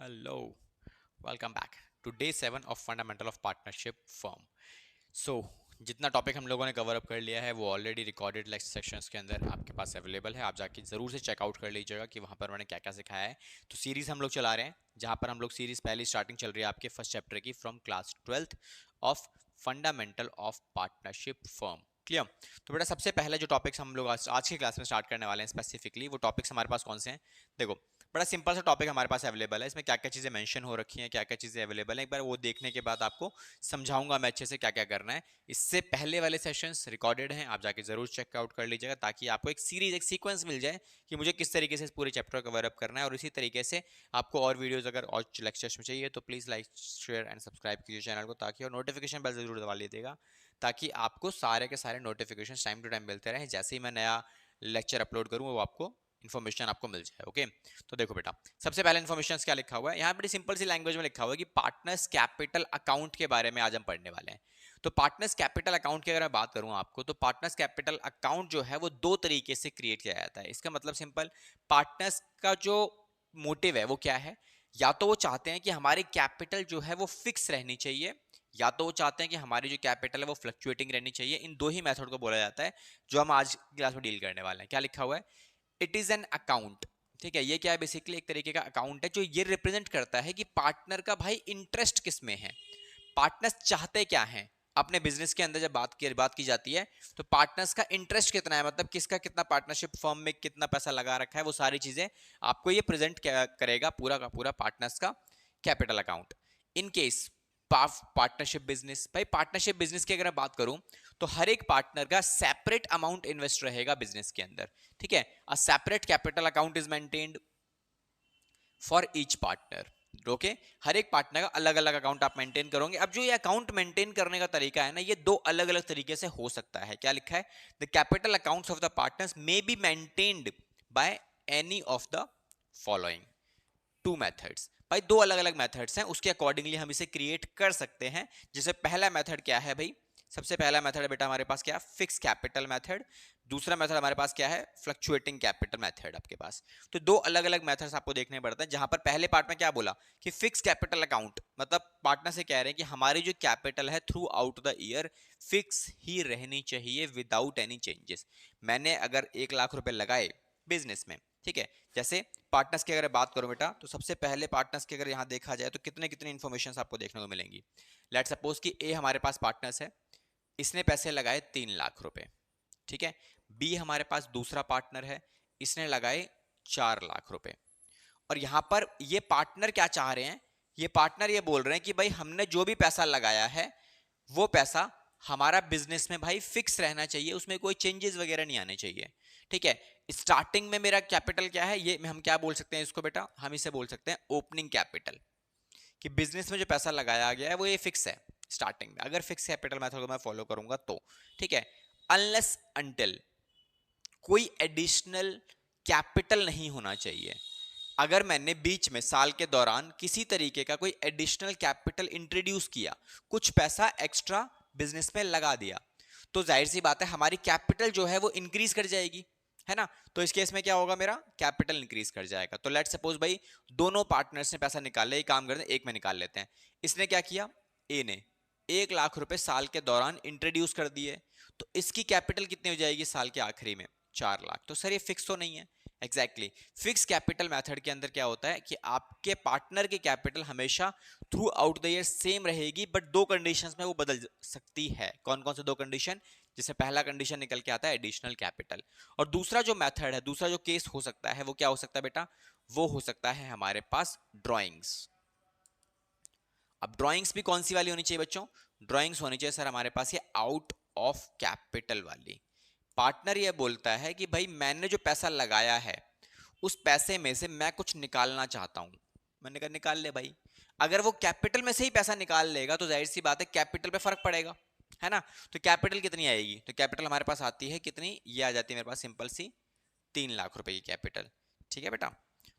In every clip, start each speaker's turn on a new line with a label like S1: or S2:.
S1: Hello, welcome back to day 7 of Fundamental of Partnership Firm. So, जितना topic हम लोगों ने कवर अप कर लिया है वो ऑलरेडी रिकॉर्डेड लेक्चर सेक्शंस के अंदर आपके पास अवेलेबल है। आप जाके ज़रूर से चेकआउट कर लीजिएगा कि वहाँ पर मैंने क्या क्या सिखाया है। तो सीरीज़ हम लोग चला रहे हैं जहाँ पर हम लोग सीरीज़ पहली स्टार्टिंग चल रही है आपके फर्स्ट चैप्टर की from class 12th of fundamental of partnership firm. Clear. तो बेटा सबसे पहले जो टॉपिक्स हम लोग आज की क्लास में स्टार्ट करने वाले हैं स्पेसिफिकली वो टॉपिक्स हमारे पास कौन से हैं। देखो बड़ा सिंपल सा टॉपिक हमारे पास अवेलेबल है, इसमें क्या क्या चीज़ें मेंशन हो रखी हैं, क्या क्या चीज़ें अवेलेबल हैं, एक बार वो देखने के बाद आपको समझाऊंगा मैं अच्छे से क्या क्या करना है। इससे पहले वाले सेशंस रिकॉर्डेड हैं, आप जाके जरूर चेकआउट कर लीजिएगा ताकि आपको एक सीरीज एक सीक्वेंस मिल जाए कि मुझे किस तरीके से इस पूरे चैप्टर कवर अप करना है। और इसी तरीके से आपको और वीडियोस अगर और लेक्चर्स में चाहिए तो please like share and subscribe कीजिए चैनल को, ताकि और नोटिफिकेशन बेल जरूर दबा लीजिएगा ताकि आपको सारे के सारे नोटिफिकेशन टाइम टू टाइम मिलते रहे। जैसे ही मैं नया लेक्चर अपलोड करूँ वो आपको इन्फॉर्मेशन आपको मिल जाए। ओके, तो देखो बेटा सबसे पहले इन्फॉर्मेशन क्या लिखा हुआ है यहाँ, बड़ी सिंपल सी लैंग्वेज में लिखा हुआ है कि पार्टनर्स कैपिटल अकाउंट के बारे में आज हम पढ़ने वाले हैं। तो पार्टनर्स कैपिटल अकाउंट की अगर मैं बात करूं आपको, तो पार्टनर्स कैपिटल अकाउंट जो है वो दो तरीके से क्रिएट किया जाता है। इसका मतलब सिंपल, पार्टनर्स का जो मोटिव है वो क्या है, या तो वो चाहते हैं कि हमारी कैपिटल जो है वो फिक्स रहनी चाहिए, या तो वो चाहते हैं कि हमारी जो कैपिटल है वो फ्लक्चुएटिंग रहनी चाहिए। इन दो ही मेथड को बोला जाता है जो हम आज क्लास में डील करने वाले हैं। क्या लिखा हुआ है, इट इज एन अकाउंट। ठीक है, ये क्या है, बेसिकली एक तरीके का अकाउंट है जो ये रिप्रेजेंट करता है कि पार्टनर का भाई इंटरेस्ट किस में है, पार्टनर्स चाहते क्या हैं अपने बिजनेस के अंदर। जब बात की जाती है तो पार्टनर्स का इंटरेस्ट कितना है, मतलब किसका कितना पार्टनरशिप फर्म में कितना पैसा लगा रखा है, वो सारी चीजें आपको ये प्रेजेंट करेगा पूरा का पूरा पार्टनर्स का capital account. In case partnership business, भाई पार्टनरशिप बिजनेस की अगर मैं बात करूं तो हर एक पार्टनर का सेपरेट अमाउंट इन्वेस्ट रहेगा बिजनेस के अंदर। ठीक है, a separate capital account is maintained for each partner. Okay, हर एक पार्टनर का अलग अलग अकाउंट आप मेंटेन करोगे। अब जो ये अकाउंट मेंटेन करने का तरीका है ना, ये दो अलग अलग तरीके से हो सकता है। क्या लिखा है, the capital accounts of the partners may be maintained by any of the following two methods. भाई दो अलग अलग मेथड्स हैं, उसके अकॉर्डिंगली हम इसे क्रिएट कर सकते हैं। जैसे पहला मेथड क्या है भाई, सबसे पहला मेथड है बेटा हमारे पास क्या, फिक्स कैपिटल मेथड। दूसरा मेथड हमारे पास क्या है, फ्लक्चुएटिंग कैपिटल मेथड आपके पास। तो दो अलग अलग मेथड्स आपको देखने पड़ते हैं। जहां पर पहले पार्ट में क्या बोला कि फिक्स कैपिटल अकाउंट, मतलब पार्टनर से कह रहे हैं कि हमारी जो कैपिटल है throughout the year fix ही रहनी चाहिए विदाउट एनी चेंजेस। मैंने अगर 1 लाख रुपए लगाए बिजनेस में, ठीक है, जैसे पार्टनर्स की अगर बात करूं बेटा, तो सबसे पहले पार्टनर्स की अगर यहां देखा जाए तो कितने कितने इन्फॉर्मेशन आपको देखने को मिलेंगी। लेट सपोज कि ए हमारे पास पार्टनर्स है, इसने पैसे लगाए 3 लाख रुपए। ठीक है, बी हमारे पास दूसरा पार्टनर है, इसने लगाए 4 लाख रुपए। और यहां पर ये पार्टनर क्या चाह रहे हैं, ये पार्टनर ये बोल रहे हैं कि भाई हमने जो भी पैसा लगाया है वो पैसा हमारा बिजनेस में भाई फिक्स रहना चाहिए, उसमें कोई चेंजेस वगैरह नहीं आने चाहिए। ठीक है, स्टार्टिंग में मेरा कैपिटल क्या है, ये हम क्या बोल सकते हैं इसको बेटा, हम इसे बोल सकते हैं ओपनिंग कैपिटल। कि बिजनेस में जो पैसा लगाया गया है वो ये फिक्स है स्टार्टिंग में, अगर फिक्स कैपिटल मेथड को मैं फॉलो करूंगा तो। ठीक है, अनलेस अंटिल कोई एडिशनल कैपिटल नहीं होना चाहिए। अगर मैंने बीच में साल के दौरान किसी तरीके का कोई एडिशनल कैपिटल इंट्रोड्यूस किया, कुछ पैसा एक्स्ट्रा बिजनेस में लगा दिया, तो जाहिर सी बात है हमारी कैपिटल जो है वो इंक्रीज कर जाएगी, है ना। तो इस केस में क्या होगा, मेरा कैपिटल इंक्रीज कर जाएगा। तो लेट सपोज भाई दोनों पार्टनर्स ने पैसा निकाल लिया, एक काम करते हैं एक में निकाल लेते हैं। इसने क्या किया, ए ने 1 लाख रुपए साल के दौरान इंट्रोड्यूस कर दिए, तो इसकी कैपिटल कितनी हो जाएगी साल के आखिरी में, 4 लाख। तो सर ये फिक्स तो नहीं है। एग्जैक्टली फिक्स कैपिटल मेथड के अंदर क्या होता है कि आपके पार्टनर की कैपिटल हमेशा through out the year same रहेगी, बट दो कंडीशंस में वो बदल सकती है। कौन कौन से दो कंडीशन, जिससे पहला कंडीशन निकल के आता है एडिशनल कैपिटल, और दूसरा जो मेथड है, दूसरा जो केस हो सकता है वो क्या हो सकता है बेटा, वो हो सकता है हमारे पास ड्रॉइंग्स। अब ड्राइंग्स भी कौन सी वाली होनी चाहिए बच्चों, ड्राइंग्स होनी चाहिए सर हमारे पास ये आउट ऑफ कैपिटल वाली। पार्टनर ये बोलता है कि भाई मैंने जो पैसा लगाया है उस पैसे में से मैं कुछ निकालना चाहता हूं। मैंने कहा निकाल ले भाई। अगर वो कैपिटल में से ही पैसा निकाल लेगा तो जाहिर सी बात है कैपिटल पे फर्क पड़ेगा, है ना। तो कैपिटल कितनी आएगी, तो कैपिटल हमारे पास आती है कितनी, ये आ जाती है मेरे पास सिंपल सी 3 लाख रुपए की कैपिटल। ठीक है बेटा,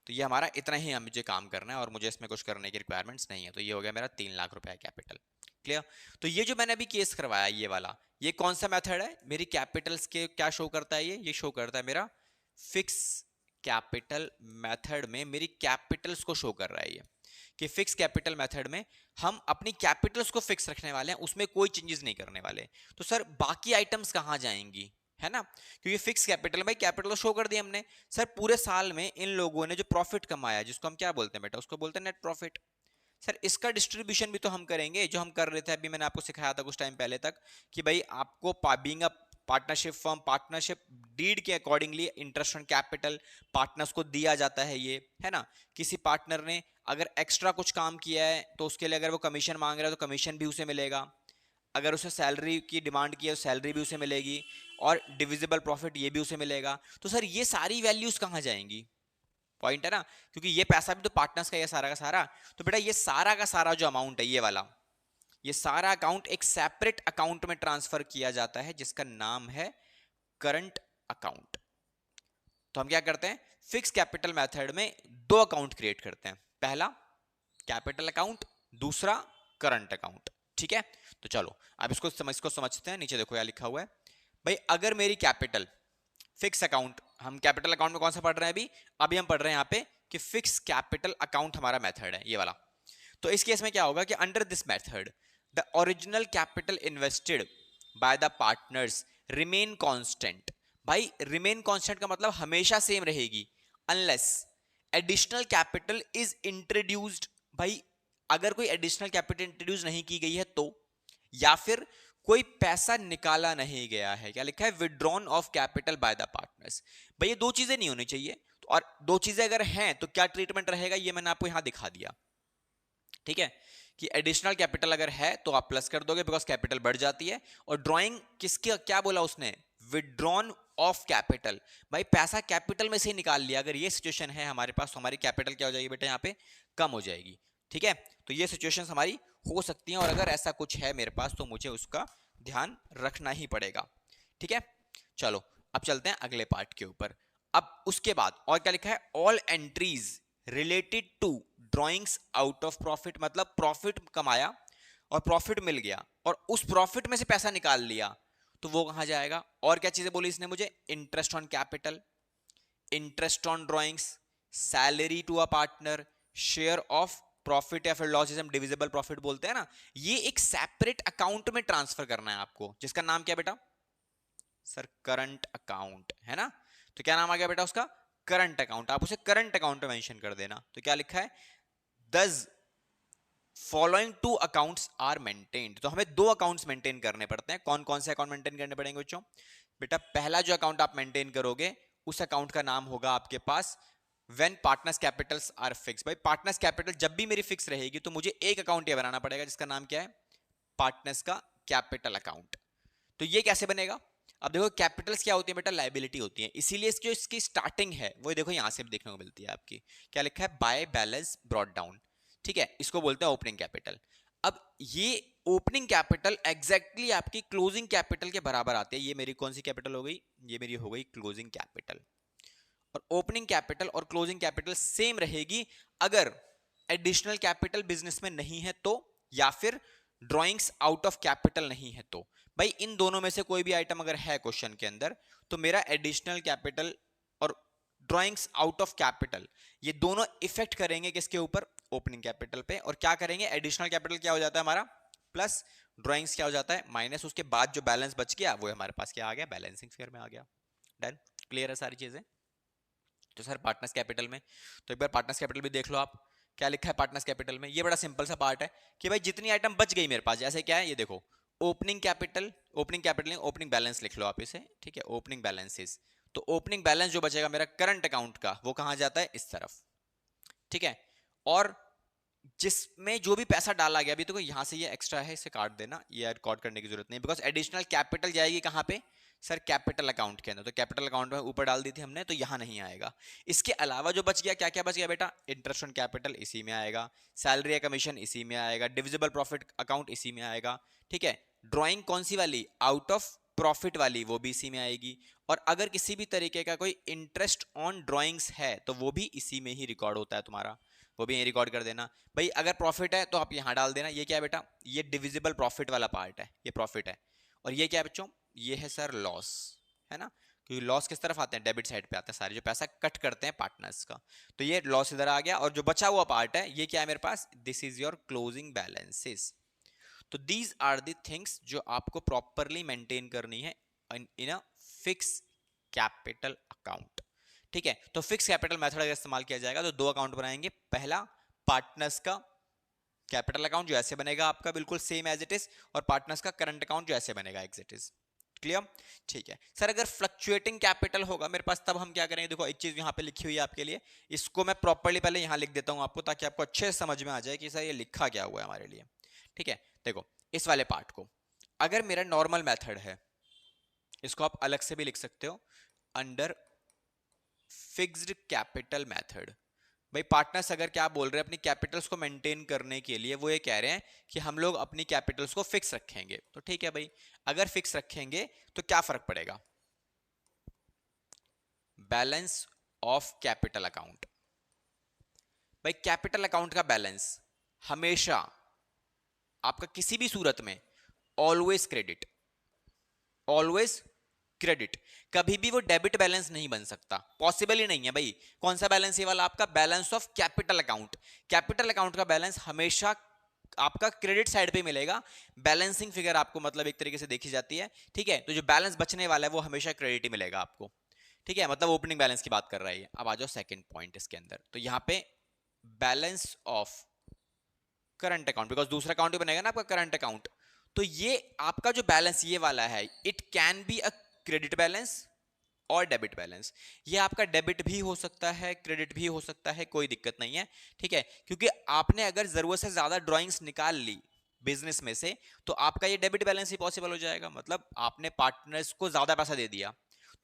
S1: तो ये हमारा इतना ही मुझे काम करना है और मुझे इसमें कुछ करने की रिक्वायरमेंट्स नहीं है। तो ये हो गया मेरा 3 लाख रुपए कैपिटल। क्लियर। तो ये जो मैंने अभी केस करवाया ये वाला, ये कौन सा मेथड है, मेरी कैपिटल्स के क्या शो करता है, ये शो करता है मेरा फिक्स कैपिटल मेथड में मेरी कैपिटल्स को शो कर रहा है ये। कि फिक्स कैपिटल मेथड में हम अपनी कैपिटल्स को फिक्स रखने वाले हैं, उसमें कोई चेंजेस नहीं करने वाले। तो सर बाकी आइटम्स कहाँ जाएंगी, है ना, क्योंकि फिक्स कैपिटल में कैपिटल शो कर दिया हमने। सर पूरे साल में इन लोगों ने जो प्रॉफिट कमाया, जिसको हम क्या बोलते हैं बेटा, उसको बोलते हैं नेट प्रॉफिट। सर इसका डिस्ट्रीब्यूशन भी तो हम करेंगे, जो हम कर रहे थे अभी, मैंने आपको सिखाया था कुछ टाइम पहले तक, कि भाई आपको being a partnership firm, partnership deed के accordingly interest on capital partners को दिया जाता है, ये है ना। किसी पार्टनर ने अगर एक्स्ट्रा कुछ काम किया है तो उसके लिए अगर वो कमीशन मांग रहा है तो कमीशन भी उसे मिलेगा, अगर उसे सैलरी की डिमांड की है तो सैलरी भी उसे मिलेगी, और डिविजिबल प्रॉफिट ये भी उसे मिलेगा। तो सर ये सारी वैल्यूज कहाँ जाएंगी, पॉइंट है ना, क्योंकि ये पैसा भी तो पार्टनर्स का, ये सारा का सारा। तो बेटा ये सारा का सारा जो अमाउंट है, ये वाला, ये सारा अकाउंट एक सेपरेट अकाउंट में ट्रांसफर किया जाता है, जिसका नाम है करंट अकाउंट। तो हम क्या करते हैं, फिक्स कैपिटल मेथड में दो अकाउंट क्रिएट करते हैं, पहला कैपिटल अकाउंट, दूसरा करंट अकाउंट, ठीक है। तो चलो अब इसको समझते हैं। नीचे देखो क्या लिखा हुआ है भाई, अगर मेरी कैपिटल फिक्स अकाउंट, हम कैपिटल अकाउंट में कौन सा पढ़ रहे हैं अभी, अभी हम पढ़ रहे हैं यहाँ पे कि फिक्स कैपिटल अकाउंट हमारा मेथड है, ये वाला। तो इस केस में क्या होगा कि under this method the original capital invested by the partners remain constant. भाई रिमेन कांस्टेंट का मतलब हमेशा सेम रहेगी, unless additional capital is introduced. भाई अगर कोई एडिशनल कैपिटल इंट्रोड्यूस नहीं की गई है तो, या फिर कोई पैसा निकाला नहीं गया है, क्या लिखा है, withdrawn of capital by the partners. भाई ये दो चीजें नहीं होनी चाहिए, और दो चीजें अगर हैं तो क्या ट्रीटमेंट रहेगा, ये मैंने आपको यहां दिखा दिया, ठीक है, कि एडिशनल कैपिटल अगर है तो आप प्लस कर दोगे बिकॉज कैपिटल बढ़ जाती है। और ड्राइंग किसके, क्या बोला उसने, विड्रॉन ऑफ कैपिटल। भाई पैसा कैपिटल में से ही निकाल लिया, अगर ये सिचुएशन है हमारे पास तो हमारी कैपिटल क्या हो जाएगी बेटा, यहाँ पे कम हो जाएगी, ठीक है। तो ये सिचुएशंस हमारी हो सकती हैं, और अगर ऐसा कुछ है मेरे पास तो मुझे उसका ध्यान रखना ही पड़ेगा, ठीक है। चलो अब चलते हैं अगले पार्ट के ऊपर। अब उसके बाद और क्या लिखा है, all entries related to drawings out of profit, मतलब प्रॉफिट कमाया और प्रॉफिट मिल गया और उस प्रॉफिट में से पैसा निकाल लिया, तो वो कहां जाएगा। और क्या चीजें बोली इसने मुझे, interest on capital, interest on drawings, salary to a partner, share of profit या फिर लॉस, जिसे हम डिविजिबल प्रॉफिट बोलते हैं ना, ये एक सेपरेट अकाउंट में ट्रांसफर करना है आपको, जिसका नाम क्या बेटा, सर करंट अकाउंट, है ना। तो क्या नाम आ गया बेटा उसका, करंट अकाउंट। आप उसे करंट अकाउंट में मेंशन कर देना। तो क्या लिखा है, this following two accounts are maintained. तो हमें दो अकाउंट्स मेंटेन करने पड़ते हैं। कौन कौन से अकाउंट मेंटेन करने पड़ेंगे बच्चों, बेटा पहला जो अकाउंट आप मेंटेन करोगे उस अकाउंट का नाम होगा आपके पास when partners capitals are fix. भाई पार्टनर्स कैपिटल जब भी मेरी फिक्स रहेगी तो मुझे एक अकाउंट ये बनाना पड़ेगा जिसका नाम क्या है, पार्टनर्स का कैपिटल अकाउंट। तो ये कैसे बनेगा, अब देखो कैपिटल्स क्या होती है बेटा, लायबिलिटी होती है, इसीलिए जो इसकी स्टार्टिंग है वो देखो यहां से देखने को मिलती है आपकी, क्या लिखा है, बाय बैलेंस ब्रॉट डाउन, ठीक है, इसको बोलते हैं ओपनिंग कैपिटल। अब ये ओपनिंग कैपिटल एग्जैक्टली आपकी क्लोजिंग कैपिटल के बराबर आते हैं। ये मेरी कौन सी कैपिटल हो गई, ये मेरी हो गई क्लोजिंग कैपिटल। और ओपनिंग कैपिटल और क्लोजिंग कैपिटल सेम रहेगी अगर एडिशनल कैपिटल बिजनेस में नहीं है तो, या फिर ड्रॉइंग्स आउट ऑफ कैपिटल नहीं है तो। भाई इन दोनों में से कोई भी आइटम अगर है क्वेश्चन के अंदर तो मेरा एडिशनल कैपिटल और ड्रॉइंग्स आउट ऑफ कैपिटल ये दोनों इफेक्ट करेंगे किसके ऊपर, ओपनिंग कैपिटल पे। और क्या करेंगे, एडिशनल कैपिटल क्या हो जाता है हमारा प्लस, ड्रॉइंग्स क्या हो जाता है माइनस, उसके बाद जो बैलेंस बच गया वो हमारे पास क्या आ गया, बैलेंसिंग फिगर में आ गया। डन, क्लियर है सारी चीजें। तो सर पार्टनर्स कैपिटल में, तो एक बार पार्टनर्स कैपिटल भी देख लो आप, क्या लिखा है पार्टनर्स कैपिटल में। ये बड़ा सिंपल सा पार्ट है कि भाई जितनी आइटम बच गई मेरे पास, जैसे क्या है ये देखो, ओपनिंग कैपिटल, ओपनिंग बैलेंस लिख लो आप इसे, ठीक है, ओपनिंग बैलेंसेस। तो ओपनिंग बैलेंस जो बचेगा मेरा करंट अकाउंट का वो कहां जाता है, इस तरफ, ठीक है। और जिसमें जो भी पैसा डाला गया, अभी तो यहां से ये एक्स्ट्रा है इसे काट देना, ये रिकॉर्ड करने की जरूरत नहीं, बिकॉज एडिशनल कैपिटल जाएगी कहां पे, सर कैपिटल अकाउंट के अंदर। तो कैपिटल अकाउंट में ऊपर डाल दी थी हमने, तो यहां नहीं आएगा। इसके अलावा जो बच गया, क्या क्या बच गया बेटा, इंटरेस्ट ऑन कैपिटल इसी में आएगा, सैलरी या कमीशन इसी में आएगा, डिविजिबल प्रॉफिट अकाउंट इसी में आएगा, ठीक है। ड्रॉइंग कौन सी वाली, आउट ऑफ प्रॉफिट वाली, वो भी इसी में आएगी। और अगर किसी भी तरीके का कोई इंटरेस्ट ऑन ड्रॉइंग्स है तो वो भी इसी में ही रिकॉर्ड होता है तुम्हारा, वो भी यहीं रिकॉर्ड कर देना। भाई अगर प्रॉफिट है तो आप यहां डाल देना, ये क्या है बेटा, ये डिविजिबल प्रॉफिट वाला पार्ट है, ये प्रॉफिट है। और ये क्या है बच्चों, ये है सर लॉस, है ना। क्योंकि लॉस किस तरफ आते हैं, डेबिट साइड पे आते हैं सारे, जो पैसा कट करते हैं पार्टनर्स का। तो ये लॉस इधर आ गया, और जो बचा हुआ पार्ट है ये क्या है मेरे पास, this is your closing balances. तो दीज आर द थिंग्स जो आपको प्रॉपरली मेंटेन करनी है in a fix capital account. ठीक है, तो फिक्स कैपिटल मेथड अगर इस्तेमाल किया जाएगा तो दो अकाउंट बनाएंगे। पहला पार्टनर्स का कैपिटल अकाउंट जो ऐसे बनेगा आपका बिल्कुल सेम एज इट इज, और पार्टनर्स का करंट अकाउंट जो ऐसे बनेगा एज इट इज। क्लियर? ठीक है सर, अगर फ्लक्चुएटिंग कैपिटल होगा मेरे पास तब हम क्या करेंगे, देखो एक चीज यहाँ पे लिखी हुई है आपके लिए, इसको मैं प्रॉपरली पहले यहाँ लिख देता हूँ आपको, ताकि आपको अच्छे से समझ में आ जाए कि सर ये लिखा क्या हुआ है हमारे लिए। ठीक है, देखो इस वाले पार्ट को, अगर मेरा नॉर्मल मेथड है, इसको आप अलग से भी लिख सकते हो, अंडर फिक्स्ड कैपिटल मेथड। भाई पार्टनर्स अगर क्या बोल रहे हैं, अपनी कैपिटल्स को मेंटेन करने के लिए वो ये कह रहे हैं कि हम लोग अपनी कैपिटल्स को फिक्स रखेंगे, तो ठीक है भाई, अगर फिक्स रखेंगे तो क्या फर्क पड़ेगा, बैलेंस ऑफ कैपिटल अकाउंट। भाई कैपिटल अकाउंट का बैलेंस हमेशा आपका किसी भी सूरत में ऑलवेज क्रेडिट, ऑलवेज क्रेडिट, कभी भी वो डेबिट बैलेंस नहीं बन सकता, पॉसिबल ही नहीं है भाई। कौन सा बैलेंस, ये वाला आपका balance of capital account. Capital account का बैलेंस हमेशा आपका क्रेडिट साइड पे मिलेगा। बैलेंसिंग फिगर आपको मतलब एक तरीके से देखी जाती है। ठीक है, तो जो बैलेंस बचने वाला है वो हमेशा क्रेडिट ही मिलेगा आपको। ठीक है, मतलब ओपनिंग बैलेंस की बात कर रहा है। अब आ जाओ सेकंड पॉइंट इसके अंदर, तो यहाँ पे balance of current account, because दूसरा अकाउंट भी बनेगा ना आपका करंट अकाउंट। तो ये आपका जो बैलेंस ये वाला है, it can be a credit balance और डेबिट बैलेंस। ये आपका डेबिट भी हो सकता है, क्रेडिट भी हो सकता है, कोई दिक्कत नहीं है। ठीक है, क्योंकि आपने अगर जरूरत से ज्यादा ड्राइंग्स निकाल ली बिजनेस में से, तो आपका ये डेबिट बैलेंस ही पॉसिबल हो जाएगा। मतलब आपने पार्टनर्स को ज्यादा पैसा दे दिया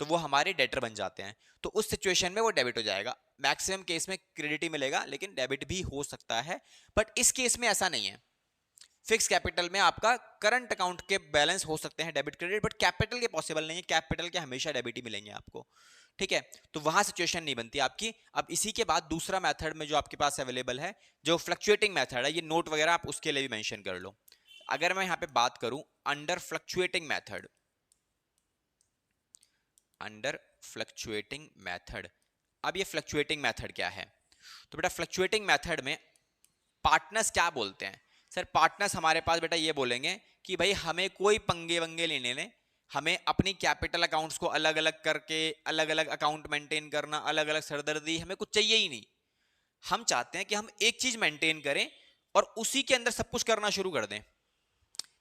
S1: तो वो हमारे डेटर बन जाते हैं, तो उस सिचुएशन में वो डेबिट हो जाएगा। मैक्सिमम केस में क्रेडिट ही मिलेगा, लेकिन डेबिट भी हो सकता है। बट इस केस में ऐसा नहीं है। फिक्स कैपिटल में आपका करंट अकाउंट के बैलेंस हो सकते हैं डेबिट क्रेडिट, बट कैपिटल के पॉसिबल नहीं है। कैपिटल के हमेशा डेबिट ही मिलेंगे आपको। ठीक है, तो वहां सिचुएशन नहीं बनती आपकी। अब इसी के बाद दूसरा मेथड में जो आपके पास अवेलेबल है, जो फ्लक्चुएटिंग मेथड है, ये नोट वगैरह आप उसके लिए भी मेंशन कर लो। अगर मैं यहां पे बात करूं under fluctuating method, under fluctuating method, अब ये फ्लक्चुएटिंग मेथड क्या है, तो बेटा फ्लक्चुएटिंग मेथड में पार्टनर्स क्या बोलते हैं। सर पार्टनर्स हमारे पास बेटा ये बोलेंगे कि भाई हमें कोई पंगे वंगे लेने लें, हमें अपनी कैपिटल अकाउंट्स को अलग अलग करके अलग अलग अकाउंट मेंटेन करना, अलग अलग सरदर्दी हमें कुछ चाहिए ही नहीं। हम चाहते हैं कि हम एक चीज मेंटेन करें और उसी के अंदर सब कुछ करना शुरू कर दें।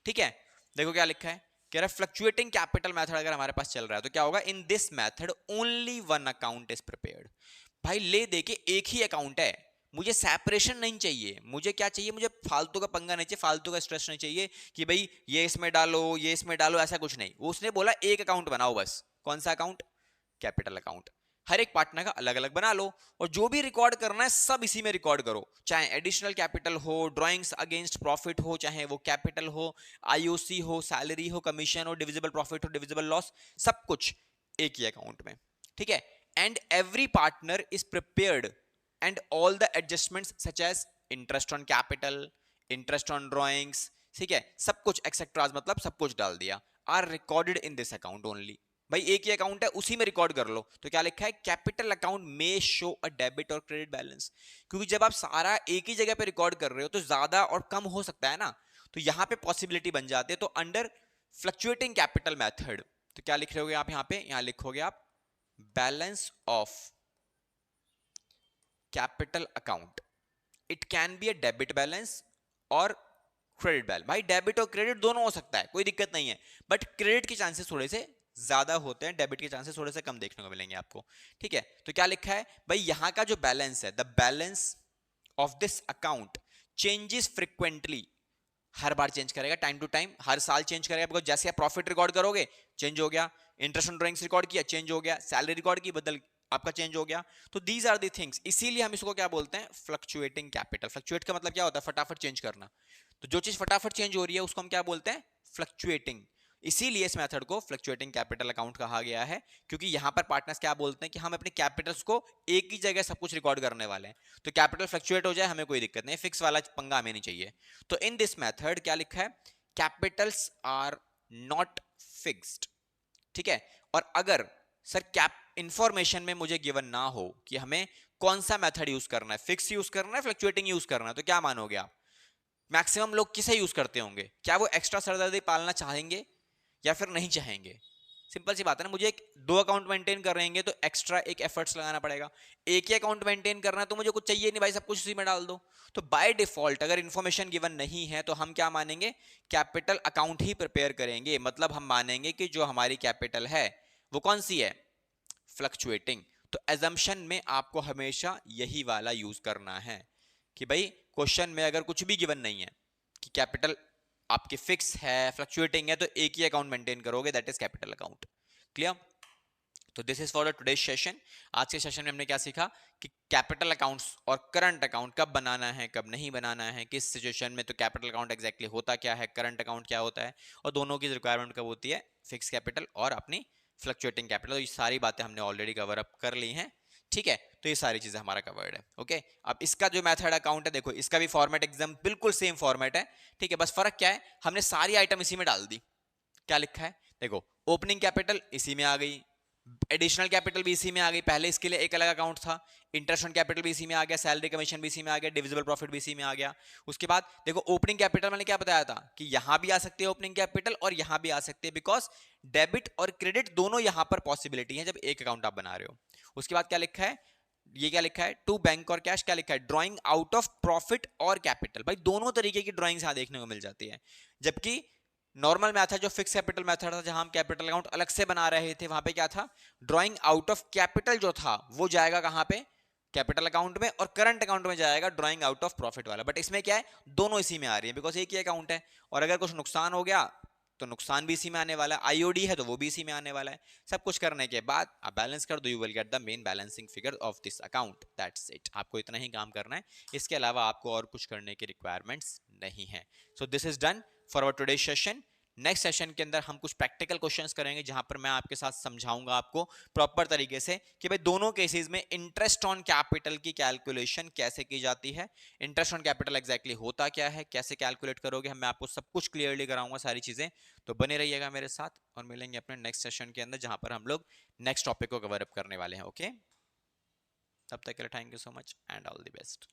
S1: ठीक है, देखो क्या लिखा है, कह रहा है फ्लक्चुएटिंग कैपिटल मेथड अगर हमारे पास चल रहा है तो क्या होगा, in this method only one account is prepared. भाई ले दे के एक ही अकाउंट है, मुझे सेपरेशन नहीं चाहिए। मुझे क्या चाहिए, मुझे फालतू का पंगा नहीं चाहिए, फालतू का स्ट्रेस नहीं चाहिए कि भाई ये इसमें डालो ये इसमें डालो, ऐसा कुछ नहीं। वो उसने बोला एक अकाउंट बनाओ बस। कौन सा अकाउंट, कैपिटल अकाउंट। हर एक पार्टनर का अलग अलग बना लो, और जो भी रिकॉर्ड करना है सब इसी में रिकॉर्ड करो, चाहे एडिशनल कैपिटल हो, ड्राइंग्स अगेंस्ट प्रॉफिट हो, चाहे वो कैपिटल हो, आईओसी हो, सैलरी हो, कमीशन हो, डिविजिबल प्रॉफिट हो, डिविजिबल लॉस, सब कुछ एक ही अकाउंट में। ठीक है, and every partner is prepared and all the adjustments such as interest on capital, interest on drawings, ठीक है, सब कुछ एक्सेट्रा, मतलब सब कुछ डाल दिया, are recorded in this account only. भाई एक ही अकाउंट है उसी में रिकॉर्ड कर लो। तो क्या लिखा है, कैपिटल अकाउंट में शो अ डेबिट और क्रेडिट बैलेंस। क्योंकि जब आप सारा एक ही जगह पे रिकॉर्ड कर रहे हो तो ज्यादा और कम हो सकता है ना, तो यहां पे पॉसिबिलिटी बन जाती है। तो अंडर फ्लक्चुएटिंग कैपिटल मेथड तो क्या लिख रहे हो आप, यहां लिखोगे आप balance of capital account, it can be a debit balance और क्रेडिट बैलेंस। भाई डेबिट और क्रेडिट दोनों हो सकता है, कोई दिक्कत नहीं है, बट क्रेडिट के चांसेस थोड़े से ज्यादा होते हैं, डेबिट के चांसेस थोड़े से कम देखने को मिलेंगे आपको। ठीक है, तो क्या लिखा है भाई, यहां का जो बैलेंस है, the balance of this account changes frequently, her bar change करेगा, टाइम टू टाइम, हर साल चेंज करेगा। बिकॉज जैसे आप प्रॉफिट रिकॉर्ड करोगे चेंज हो गया, इंटरेस्ट ऑन ड्राइंग्स रिकॉर्ड किया चेंज हो गया, सैलरी रिकॉर्ड की बदल आपका चेंज हो गया। तो दीज आर दी थिंग्स, इसीलिए हम इसको क्या बोलते हैं, फ्लक्चुएटिंग कैपिटल। फ्लक्चुएट का मतलब क्या होता है, फटाफट चेंज करना। तो जो चीज फटाफट चेंज हो रही है उसको हम क्या बोलते हैं, फ्लक्चुएटिंग। इसीलिए इस मेथड को फ्लक्चुएटिंग कैपिटल अकाउंट कहा गया है, क्योंकि यहां पर पार्टनर्स क्या बोलते हैं कि हम अपने कैपिटल्स को एक ही जगह सब कुछ रिकॉर्ड करने वाले हैं। तो कैपिटल फ्लक्चुएट हो जाए हमें कोई दिक्कत नहीं, फिक्स वाला पंगा हमें नहीं चाहिए। तो इन दिस मेथड क्या लिखा है, कैपिटल्स आर नॉट फिक्स्ड। ठीक है, और अगर सर कैप इंफॉर्मेशन में मुझे गिवन ना हो कि हमें कौन सा मेथड यूज करना है, फिक्स यूज करना है, फ्लक्चुएटिंग यूज करना है, तो क्या मानोगे आप? मैक्सिमम लोग किसे यूज करते होंगे? क्या वो एक्स्ट्रा सरदर्दी पालना चाहेंगे या फिर नहीं चाहेंगे? सिंपल सी बात है ना, मुझे एक दो अकाउंट मेंटेन कर रहेंगे तो एक्स्ट्रा एक एफर्ट्स लगाना पड़ेगा। एक ही अकाउंट मेंटेन करना है तो मुझे कुछ चाहिए नहीं भाई, सब कुछ उसी में डाल दो। तो बाय डिफॉल्ट अगर इंफॉर्मेशन गिवन नहीं है तो हम क्या मानेंगे? कैपिटल अकाउंट ही प्रिपेयर करेंगे। मतलब हम मानेंगे कि जो हमारी कैपिटल है वो कौन सी है? फ्लक्चुएटिंग। तो एजम्पशन में आपको हमेशा यही वाला यूज करना है कि भाई क्वेश्चन में अगर कुछ भी गिवन नहीं है कि कैपिटल आपकी फिक्स है, फ्लक्चुएटिंग है, तो एक ही अकाउंट मेंटेन करोगे, that is capital account. Clear? तो this is for the today's session. आज के सेशन में हमने क्या सीखा कि कैपिटल अकाउंट्स और करंट अकाउंट कब बनाना है, कब नहीं बनाना है, किस सिचुएशन में, तो कैपिटल अकाउंट एग्जैक्टली होता क्या है, करंट अकाउंट क्या होता है, और दोनों की रिक्वायरमेंट कब होती है, फिक्स कैपिटल और अपनी फ्लक्चुएटिंग कैपिटल। तो ये सारी बातें हमने ऑलरेडी कवर अप कर ली हैं। ठीक है, तो ये सारी चीजें हमारा कवर्ड है। ओके, अब इसका जो मेथड अकाउंट है, देखो इसका भी फॉर्मेट एकदम बिल्कुल सेम फॉर्मेट है। ठीक है, बस फर्क क्या है, हमने सारी आइटम इसी में डाल दी। क्या लिखा है देखो, ओपनिंग कैपिटल इसी में आ गई, एडिशनल कैपिटल भी इसी में आ गई, पहले इसके लिए एक अलग अकाउंट था, इंटरेस्ट ऑन कैपिटल भी इसी में आ गया, सैलरी कमीशन भी इसी में आ गया, डिविजिबल प्रॉफिट भी इसी में आ गया। उसके बाद देखो ओपनिंग कैपिटल मैंने क्या बताया था कि यहां भी आ सकती है ओपनिंग कैपिटल और यहां भी आ सकती है, बिकॉज डेबिट और क्रेडिट दोनों यहां पर पॉसिबिलिटी है जब एक अकाउंट आप बना रहे हो। उसके बाद क्या लिखा है, ये क्या लिखा है, टू बैंक और कैश, क्या लिखा है, ड्रॉइंग आउट ऑफ प्रॉफिट और कैपिटल। भाई दोनों तरीके की ड्रॉइंग यहां देखने को मिल जाती है। जबकि नॉर्मल मेथड जो फिक्स कैपिटल मेथड था, जहां हम कैपिटल अकाउंट अलग से बना रहे थे, वहां पे क्या था, ड्रॉइंग आउट ऑफ कैपिटल जो था वो जाएगा कहां पे, कैपिटल अकाउंट में, और करंट अकाउंट में जाएगा ड्रॉइंग आउट ऑफ प्रॉफिट वाला। बट इसमें क्या है, दोनों इसी में आ रही है, बिकॉज एक ही अकाउंट है, और अगर कुछ नुकसान हो गया तो नुकसान भी इसी में आने वाला है, आईओडी है तो वो भी इसी में आने वाला है। सब कुछ करने के बाद आप बैलेंस कर दो, you will get the main balancing figure of this account, that's it. आपको इतना ही काम करना है, इसके अलावा आपको और कुछ करने की रिक्वायरमेंट्स नहीं है। So this is done for our today session. Next session के अंदर हम कुछ प्रैक्टिकल क्वेश्चंस करेंगे, जहां पर मैं आपके साथ समझाऊंगा आपको प्रॉपर तरीके से कि भाई दोनों केसेस में इंटरेस्ट ऑन कैपिटल की कैलकुलेशन कैसे की जाती है, इंटरेस्ट ऑन कैपिटल एग्जैक्टली होता क्या है, कैसे कैलकुलेट करोगे, मैं आपको सब कुछ क्लियरली कराऊंगा सारी चीजें। तो बने रहिएगा मेरे साथ और मिलेंगे अपने नेक्स्ट सेशन के अंदर, जहां पर हम लोग नेक्स्ट टॉपिक को कवर अप करने वाले हैं। ओके, तब तक के लिए thank you so much and all the best.